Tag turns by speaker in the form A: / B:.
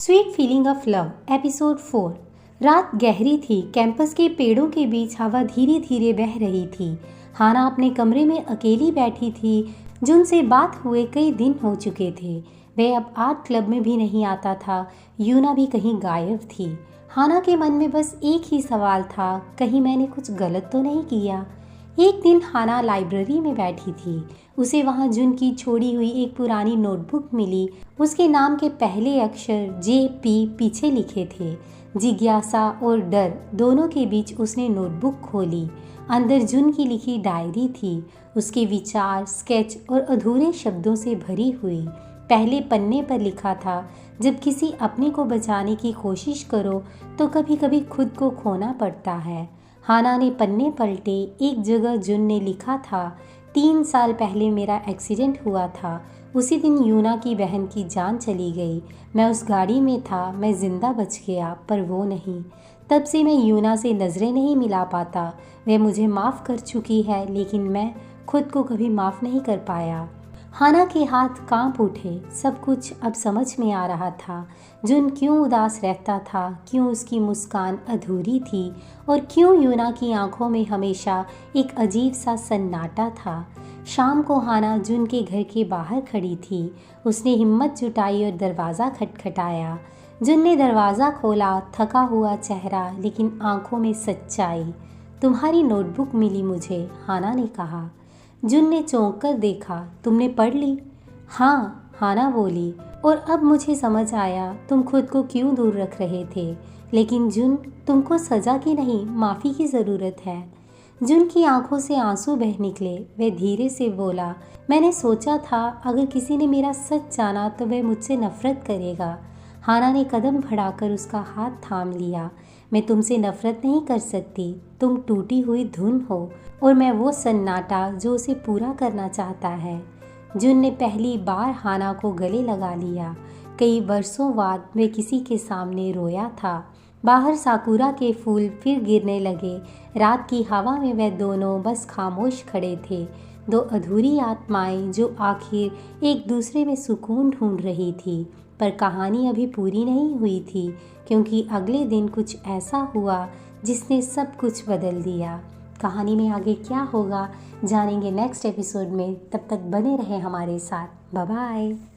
A: Sweet feeling of love episode 4। रात गहरी थी। कैंपस के पेड़ों के बीच हवा धीरे धीरे बह रही थी। हाना अपने कमरे में अकेली बैठी थी। जुन से बात हुए कई दिन हो चुके थे। वह अब आर्ट क्लब में भी नहीं आता था। यूना भी कहीं गायब थी। हाना के मन में बस एक ही सवाल था, कहीं मैंने कुछ गलत तो नहीं किया। एक दिन हाना लाइब्रेरी में बैठी थी। उसे वहाँ जुन की छोड़ी हुई एक पुरानी नोटबुक मिली। उसके नाम के पहले अक्षर JP पीछे लिखे थे। जिज्ञासा और डर दोनों के बीच उसने नोटबुक खोली। अंदर जुन की लिखी डायरी थी। उसके विचार, स्केच और अधूरे शब्दों से भरी हुई। पहले पन्ने पर लिखा था, जब किसी अपने को बचाने की कोशिश करो तो कभी कभी खुद को खोना पड़ता है। हाना ने पन्ने पलटे। एक जगह जुन ने लिखा था, 3 साल पहले मेरा एक्सीडेंट हुआ था। उसी दिन यूना की बहन की जान चली गई। मैं उस गाड़ी में था। मैं जिंदा बच गया, पर वो नहीं। तब से मैं यूना से नज़रें नहीं मिला पाता। वह मुझे माफ़ कर चुकी है, लेकिन मैं खुद को कभी माफ़ नहीं कर पाया। हाना के हाथ कांप उठे। सब कुछ अब समझ में आ रहा था। जुन क्यों उदास रहता था, क्यों उसकी मुस्कान अधूरी थी और क्यों यूना की आंखों में हमेशा एक अजीब सा सन्नाटा था। शाम को हाना जुन के घर के बाहर खड़ी थी। उसने हिम्मत जुटाई और दरवाज़ा खटखटाया। जुन ने दरवाज़ा खोला, थका हुआ चेहरा लेकिन आंखों में सच्चाई। तुम्हारी नोटबुक मिली मुझे, हाना ने कहा। जुन ने चौंक कर देखा। तुमने पढ़ ली? हाँ, हाना बोली। और अब मुझे समझ आया तुम खुद को क्यों दूर रख रहे थे। लेकिन जुन, तुमको सज़ा की नहीं, माफ़ी की ज़रूरत है। जुन की आंखों से आंसू बह निकले। वह धीरे से बोला, मैंने सोचा था अगर किसी ने मेरा सच जाना तो वह मुझसे नफ़रत करेगा। हाना ने कदम बढ़ाकर उसका हाथ थाम लिया। मैं तुमसे नफ़रत नहीं कर सकती। तुम टूटी हुई धुन हो और मैं वो सन्नाटा जो उसे पूरा करना चाहता है। जुन ने पहली बार हाना को गले लगा लिया। कई वर्षों बाद वे किसी के सामने रोया था। बाहर साकुरा के फूल फिर गिरने लगे। रात की हवा में वे दोनों बस खामोश खड़े थे। दो अधूरी आत्माएं जो आखिर एक दूसरे में सुकून ढूंढ रही थी। पर कहानी अभी पूरी नहीं हुई थी, क्योंकि अगले दिन कुछ ऐसा हुआ जिसने सब कुछ बदल दिया। कहानी में आगे क्या होगा जानेंगे नेक्स्ट एपिसोड में। तब तक बने रहें हमारे साथ। Bye bye.